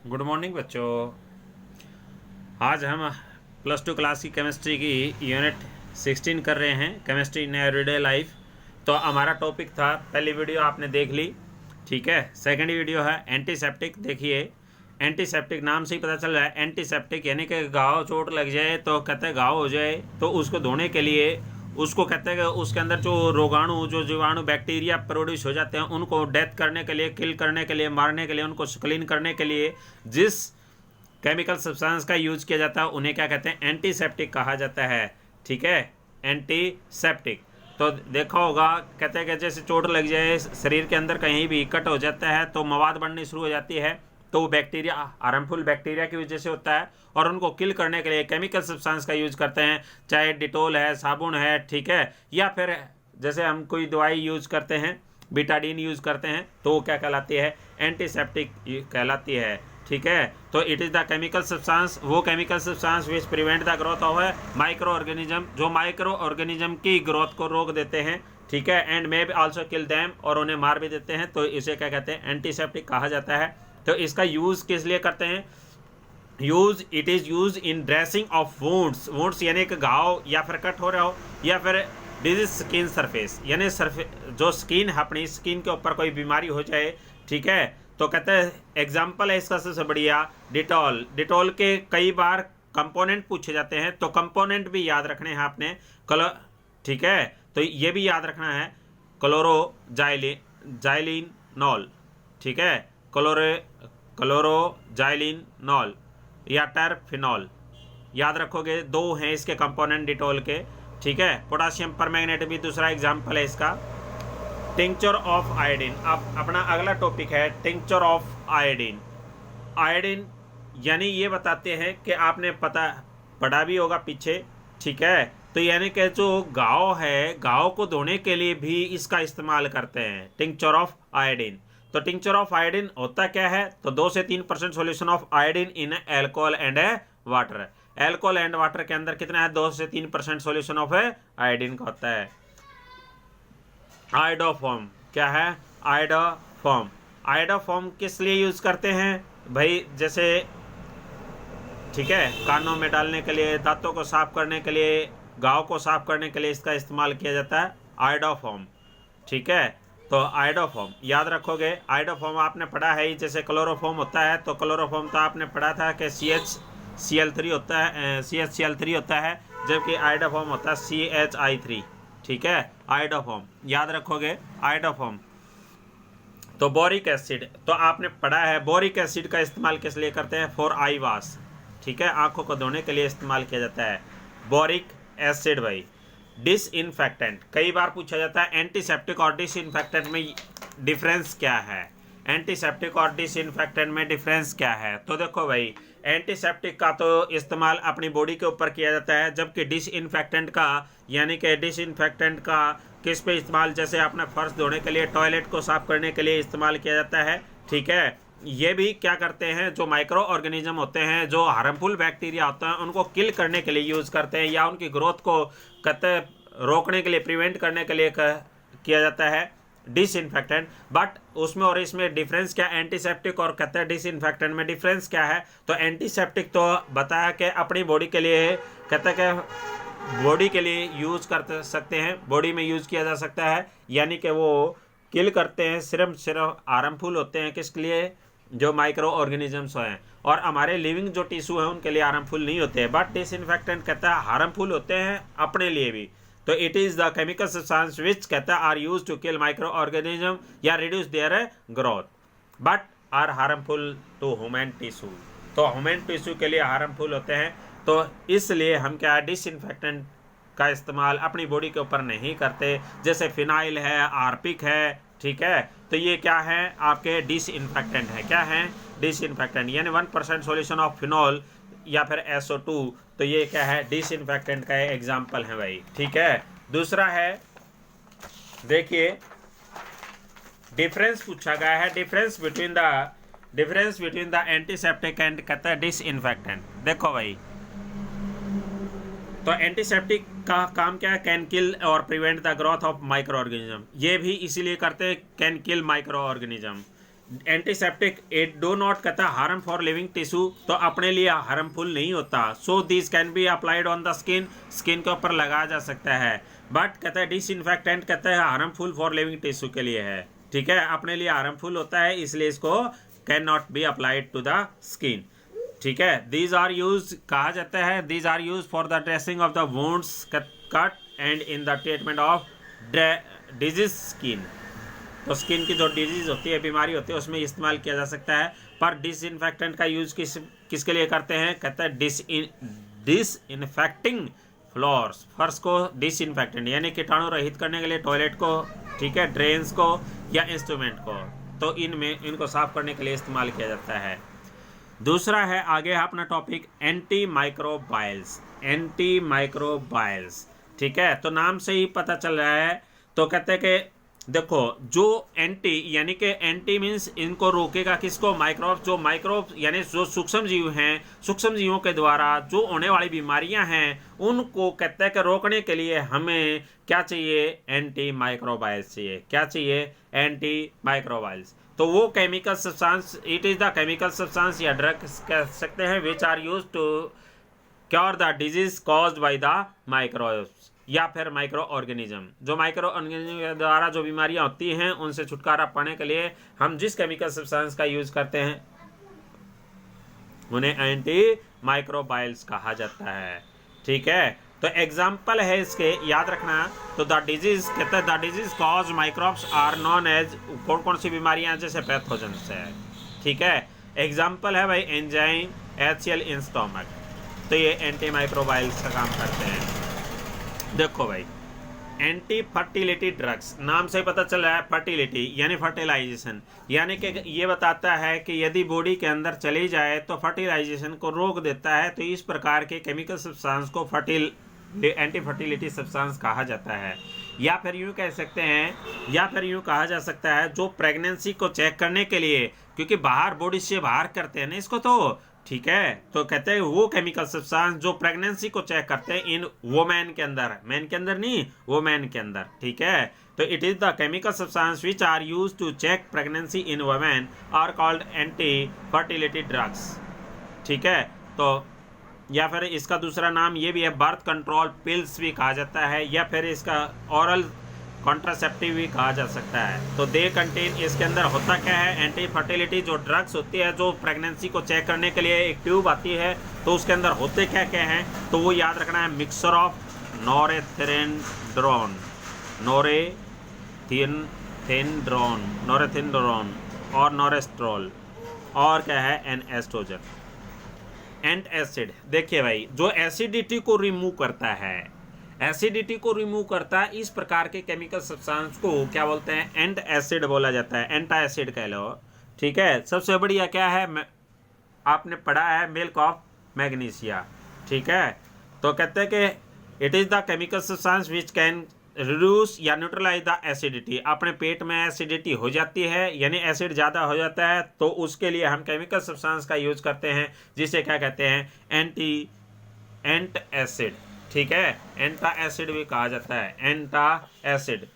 Good morning बच्चों। आज हम प्लस टू क्लास की केमिस्ट्री की यूनिट 16 कर रहे हैं, केमिस्ट्री इन एवरीडे लाइफ। तो हमारा टॉपिक था, पहली वीडियो आपने देख ली, ठीक है। सेकंड वीडियो है एंटीसेप्टिक। देखिए, एंटीसेप्टिक नाम से ही पता चल रहा है, एंटीसेप्टिक यानी कि घाव चोट लग जाए तो कहते हैं घाव हो जाए तो उसको धोने के लिए उसको कहते हैं कि उसके अंदर जो रोगाणु, जो जीवाणु, बैक्टीरिया प्रोड्यूस हो जाते हैं उनको डेथ करने के लिए, किल करने के लिए, मारने के लिए, उनको क्लीन करने के लिए जिस केमिकल सब्सटेंस का यूज किया जाता है उन्हें क्या कहते हैं, एंटीसेप्टिक कहा जाता है, ठीक है। एंटीसेप्टिक। तो देखा होगा, कहते हैं कि जैसे चोट लग जाए, शरीर के अंदर कहीं भी कट हो जाता है तो मवाद बननी शुरू हो जाती है, तो वो बैक्टीरिया, हार्मफुल बैक्टीरिया की वजह से होता है, और उनको किल करने के लिए केमिकल सब्सटेंस का यूज करते हैं, चाहे डिटोल है, साबुन है, ठीक है, या फिर जैसे हम कोई दवाई यूज करते हैं, बीटाडीन यूज करते हैं, तो वो क्या कहलाती है, एंटीसेप्टिक कहलाती है, ठीक है। तो it is the chemical substance, वो chemical substance which prevent the growth of micro organism, जो माइक्रो ऑर्गेनिज्म की ग्रोथ को रोक देते हैं, ठीक है, and may be also kill them, और उन्हें मार भी देते हैं, तो इसे क्या कहते हैं, एंटीसेप्टिक कहा जाता है। तो इसका यूज़ किस लिए करते हैं, use, it is use in dressing of wounds, wounds यानी कि घाव या फिर कट हो रहा हो, या फिर डिजीज स्किन सरफेस यानी जो स्किन है, अपनी स्किन के ऊपर कोई बीमारी हो जाए, ठीक है, तो कहते हैं एग्जाम्पल है इसका सबसे बढ़िया डिटॉल। डिटॉल के कई बार कंपोनेंट पूछे जाते हैं, तो कंपोनेंट भी याद रखने हैं आपने, ठीक है, तो ये भी याद रखना है, जाइलिनॉल, ठीक है, क्लोरोजाइलिनॉल या टर्फिनॉल, याद रखोगे, दो हैं इसके कंपोनेंट डिटॉल के, ठीक है। पोटाशियम परमैंगनेट भी दूसरा एग्जाम्पल है इसका। टिंक्चर ऑफ आयोडीन, अब अपना अगला टॉपिक है टिंक्चर ऑफ आयोडीन। आयोडीन यानी ये बताते हैं कि आपने पढ़ा भी होगा पीछे, ठीक है, तो यानी कि जो घाव है, घाव को धोने के लिए भी इसका इस्तेमाल करते हैं, टिंक्चर ऑफ आयोडीन। तो टिंक्चर ऑफ आयोडीन होता क्या है, तो 2 से 3% solution of iodine in alcohol and water. Alcohol and water के अंदर कितना है, 2 से 3% सोल्यूशन ऑफ आयोडीन का होता है। आयोडोफॉर्म क्या है, आयोडोफॉर्म। आयोडोफॉर्म किस लिए यूज करते हैं भाई, जैसे ठीक है, कानों में डालने के लिए, दांतों को साफ करने के लिए, घाव को साफ करने के लिए इसका इस्तेमाल किया जाता है, आयोडोफॉर्म, ठीक है। तो आयोडोफॉर्म याद रखोगे, आयोडोफॉर्म आपने पढ़ा है ही, जैसे क्लोरोफॉर्म होता है, तो क्लोरोफॉर्म तो आपने पढ़ा था कि CHCl3 होता है, CHCl3 होता है, जबकि आयोडोफॉर्म होता है CHI3, ठीक है, आयोडोफॉर्म याद रखोगे, आयोडोफॉर्म। तो बोरिक एसिड, तो आपने पढ़ा है बोरिक एसिड का इस्तेमाल किस लिए करते हैं, फॉर आई वॉश, ठीक है, आंखों को धोने के लिए इस्तेमाल किया जाता है बोरिक एसिड भाई। डिसइंफेक्टेंट कई बार पूछा जाता है, एंटीसेप्टिक और डिसइंफेक्टेंट में डिफरेंस क्या है, एंटीसेप्टिक और डिसइंफेक्टेंट में डिफरेंस क्या है। तो देखो भाई, एंटीसेप्टिक का तो इस्तेमाल अपनी बॉडी के ऊपर किया जाता है, जबकि डिसइंफेक्टेंट का, यानी कि डिसइंफेक्टेंट का किस पे इस्तेमाल, जैसे अपने फर्श धोने के लिए, टॉयलेट को साफ करने के लिए इस्तेमाल किया जाता है, ठीक है। ये भी क्या करते हैं, जो माइक्रो ऑर्गेनिज्म होते हैं, जो हार्मफुल बैक्टीरिया होते हैं, उनको किल करने के लिए यूज़ करते हैं, या उनकी ग्रोथ को कहते रोकने के लिए, प्रिवेंट करने के लिए किया जाता है डिसइंफेक्टेंट। बट उसमें और इसमें डिफरेंस क्या, एंटीसेप्टिक और कहते हैं डिसइंफेक्टेंट में डिफरेंस क्या है। तो एंटीसेप्टिक तो बताया कि अपनी बॉडी के लिए, कहते हैं कि बॉडी के लिए यूज़ कर सकते हैं, बॉडी में यूज़ किया जा सकता है, यानी कि वो किल करते हैं, सिर्फ हार्मफुल होते हैं किसके लिए, जो माइक्रो ऑर्गेनिजम्स हैं, और हमारे लिविंग जो टिश्यू हैं उनके लिए हार्मफुल नहीं होते हैं। बट डिसइंफेक्टेंट कहता है हार्मफुल होते हैं अपने लिए भी। तो it is the chemical substance which कहता है are use to kill micro organism या reduce their growth, but are harmful to human tissue. तो ह्यूमन टिश्यू के लिए हार्मफुल होते हैं, तो इसलिए हम क्या डिसइंफेक्टेंट का इस्तेमाल अपनी बॉडी के ऊपर नहीं करते, जैसे फिनाइल है, आर्पिक है, ठीक है। तो ये क्या है, आपके डिसइंफेक्टेंट है, क्या है, डिसइंफेक्टेंट, यानी 1% सोल्यूशन ऑफ फिनॉल या फिर SO2, तो ये क्या है, डिसइंफेक्टेंट का एग्जाम्पल है भाई, ठीक है। दूसरा है, देखिए डिफरेंस पूछा गया है, difference between the antiseptic and कहता है डिसइंफेक्टेंट। देखो भाई, तो एंटीसेप्टिक का काम क्या है, कैन किल और prevent the growth of micro organism, ये भी इसीलिए करते हैं, can kill micro organism, antiseptic it do not कहता है हार्म फॉर लिविंग टिश्यू, तो अपने लिए हार्मफुल नहीं होता। So this can be applied on the skin, skin के ऊपर लगाया जा सकता है। बट कहता है डिसइंफेक्टेंट कहता है हार्मफुल फॉर लिविंग टिश्यू के लिए है, ठीक है, अपने लिए हार्मफुल होता है, इसलिए इसको can not be applied to the skin, ठीक है। दीज आर यूज कहा जाता है, these are use for the dressing of the wounds cut and in the treatment of disease skin. तो स्किन की जो डिजीज होती है, बीमारी होती है, उसमें इस्तेमाल किया जा सकता है। पर डिसइंफेक्टेंट का यूज किसके लिए करते हैं, कहता है डिसइंफेक्टिंग फ्लोर्स, फर्श को डिसइंफेक्टेंट यानी कीटाणु रहित करने के लिए, टॉयलेट को, ठीक है, ड्रेन्स को या इंस्ट्रूमेंट को, तो इनमें इनको साफ करने के लिए इस्तेमाल किया जाता है। दूसरा है आगे अपना टॉपिक एंटी माइक्रोबाइल्स, एंटी माइक्रोबाइल्स, ठीक है। तो नाम से ही पता चल रहा है, तो कहते हैं कि देखो जो एंटी यानी कि एंटी मीन्स इनको रोकेगा किसको, माइक्रोब, जो माइक्रोब यानी जो सूक्ष्म जीव हैं, सूक्ष्म जीवों के द्वारा जो होने वाली बीमारियां हैं उनको कहते हैं कि रोकने के लिए हमें क्या चाहिए, एंटी माइक्रोबाइल्स चाहिए। क्या चाहिए, एंटी माइक्रोबाइल्स। तो वो chemical substance, it is the chemical substance या ड्रग कह सकते हैं, which are use to cure the disease caused by the microbes या फिर माइक्रो ऑर्गेनिज्म। जो माइक्रो ऑर्गेनिज्म के द्वारा जो बीमारियां होती हैं उनसे छुटकारा पाने के लिए हम जिस केमिकल सब्सटेंस का यूज करते हैं उन्हें एंटी माइक्रोबाइल्स कहा जाता है, ठीक है। तो एग्जाम्पल है इसके, याद रखना। तो द डिजीज कहते हैं the disease cause microbes are known as, कौन कौन सी बीमारियां जैसे पैथोजन से है, ठीक है। एग्जाम्पल है भाई एंजाइम, HCl इन स्टोमक, तो ये एंटी माइक्रोबाइल्स का काम करते हैं। देखो भाई एंटी फर्टिलिटी ड्रग्स, नाम से पता चल रहा है फर्टिलिटी यानी फर्टिलाइजेशन, यानी कि ये बताता है कि यदि बॉडी के अंदर चली जाए तो फर्टिलाइजेशन को रोक देता है। तो इस प्रकार के केमिकल सब्सटेंस को एंटी फर्टिलिटी सब्सटेंस कहा जाता है। या फिर यूँ कह सकते हैं, या फिर यूँ कहा जा सकता है जो प्रेगनेंसी को चेक करने के लिए, क्योंकि बाहर बॉडी से बाहर करते हैं ना इसको, तो ठीक है, तो कहते हैं वो केमिकल सब्सटेंस जो प्रेगनेंसी को चेक करते हैं इन वोमेन के अंदर, मैन के अंदर नहीं, वोमेन के अंदर, ठीक है। तो it is the chemical substance which are used to check pregnancy in women are called anti fertility drugs, ठीक है। तो या फिर इसका दूसरा नाम ये भी है, बर्थ कंट्रोल पिल्स भी कहा जाता है, या फिर इसका ऑरल कॉन्ट्रासेप्टिव भी कहा जा सकता है। तो दे कंटेन, इसके अंदर होता क्या है, एंटी फर्टिलिटी जो ड्रग्स होती है, जो प्रेगनेंसी को चेक करने के लिए एक ट्यूब आती है, तो उसके अंदर होते क्या क्या हैं, तो वो याद रखना है, मिक्सचर ऑफ नोरेथिंड्रोन, नोरेथिंड्रोन और नोरेस्ट्रोल, और क्या है, एन एस्ट्रोजन, एंट एसिड। देखिए भाई जो एसिडिटी को रिमूव करता है, एसिडिटी को रिमूव करता है, इस प्रकार के केमिकल सब्सटेंस को क्या बोलते हैं, एंट एसिड बोला जाता है, एंटा एसिड कह लो, ठीक है। सबसे बढ़िया क्या है, आपने पढ़ा है मिल्क ऑफ मैग्नीशिया, ठीक है। तो कहते हैं कि it is the chemical substance which can reduce या न्यूट्रलाइज द एसिडिटी। अपने पेट में एसिडिटी हो जाती है यानी एसिड ज़्यादा हो जाता है, तो उसके लिए हम केमिकल सब्सटेंस का यूज करते हैं, जिसे क्या कहते हैं, एंट एसिड, ठीक है। एंटा एसिड भी कहा जाता है, एंटा एसिड,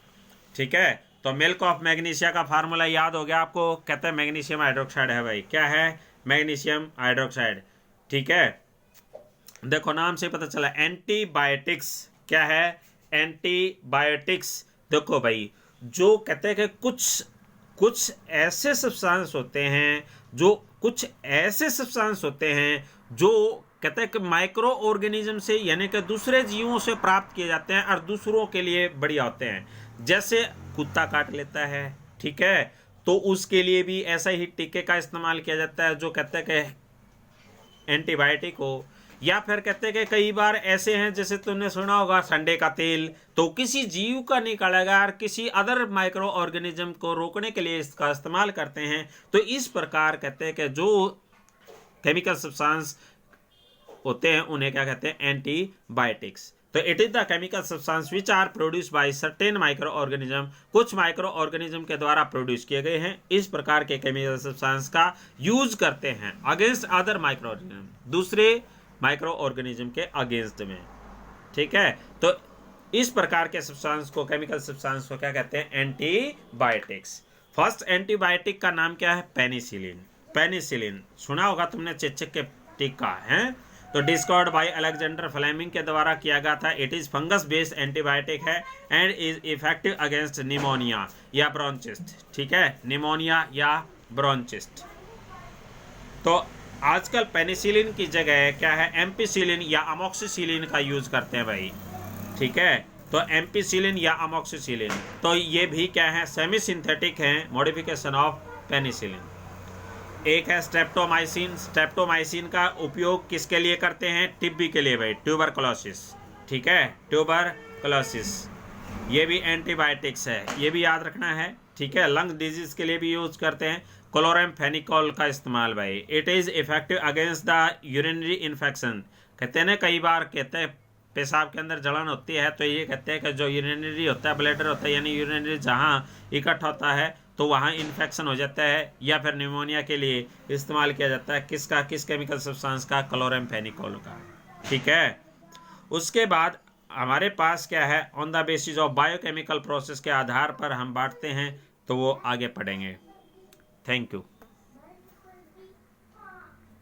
ठीक है। तो मिल्क ऑफ मैग्नीशिया का फार्मूला याद हो गया आपको, कहते हैं मैग्नीशियम हाइड्रोक्साइड है भाई, क्या है, मैग्नीशियम हाइड्रोक्साइड, ठीक है। देखो नाम से पता चला, एंटीबायोटिक्स क्या है, एंटीबायोटिक्स। देखो भाई जो कहते हैं कि कुछ ऐसे सब्सटेंस होते हैं, जो कहते हैं कि माइक्रो ऑर्गेनिज्म से यानी कि दूसरे जीवों से प्राप्त किए जाते हैं और दूसरों के लिए बढ़िया होते हैं। जैसे कुत्ता काट लेता है, ठीक है, तो उसके लिए भी ऐसा ही टीके का इस्तेमाल किया जाता है जो कहते हैं कि एंटीबायोटिक हो। या फिर कहते हैं कि कई बार ऐसे हैं, जैसे तुमने सुना होगा संडे का तेल, तो किसी जीव का निकालेगा और किसी अदर माइक्रो ऑर्गेनिज्म को रोकने के लिए इसका इस्तेमाल करते हैं। तो इस प्रकार कहते हैं कि जो केमिकल सब्सटेंस होते हैं उन्हें क्या कहते हैं, एंटीबायोटिक्स। तो it is the chemical substance which are produce by certain micro organism, कुछ माइक्रो ऑर्गेनिज्म के द्वारा प्रोड्यूस किए गए हैं। इस प्रकार के केमिकल सब्सटेंस का यूज करते हैं अगेंस्ट अदर माइक्रो ऑर्गेनिज्म, दूसरे माइक्रो ऑर्गेनिज्म के अगेंस्ट में, ठीक है। तो इस प्रकार के सब्सटेंस को, केमिकल सब्सटेंस को क्या कहते हैं, एंटीबायोटिक्स। फर्स्ट एंटीबायोटिक का नाम क्या है? पेनिसिलिन। पेनिसिलिन सुना होगा तुमने, चेचक के टीका है। तो डिस्कवर्ड बाय अलेक्जेंडर फ्लेमिंग के द्वारा किया गया था। It is fungus based antibiotic है and is effective against pneumonia या ब्रोंचिस्ट। ठीक है, निमोनिया या ब्रोंचिस्ट। तो आजकल पेनिसिलिन की जगह क्या है, एम्पिसिलिन या अमोक्सिसिलिन का यूज करते हैं भाई। ठीक है, तो एम्पिसिलिन या अमोक्सिसिलिन, तो ये भी क्या है, सेमी सिंथेटिक है, मॉडिफिकेशन ऑफ पेनिसिलिन। एक है स्ट्रेप्टोमाइसिन। स्ट्रेप्टोमाइसिन का उपयोग किसके लिए करते हैं? टीबी के लिए भाई, ट्यूबरकुलोसिस। ठीक है, ट्यूबरकुलोसिस, ये भी एंटीबायोटिक्स है, ये भी याद रखना है। ठीक है, लंग डिजीज के लिए भी यूज करते हैं क्लोरामफेनिकोल का इस्तेमाल भाई। It is effective against the urinary infection. कहते हैं ना, कई बार कहते हैं पेशाब के अंदर जलन होती है, तो ये कहते हैं कि जो यूरिनरी होता है, ब्लैडर होता है, यानी यूरिनरी जहाँ इकट्ठा होता है तो वहाँ इन्फेक्शन हो जाता है, या फिर निमोनिया के लिए इस्तेमाल किया जाता है किसका, किस केमिकल सब्सटेंस का? क्लोरामफेनिकोल का। ठीक है, उसके बाद हमारे पास क्या है, on the basis of biochemical process के आधार पर हम बांटते हैं, तो वो आगे पढ़ेंगे। Thank you.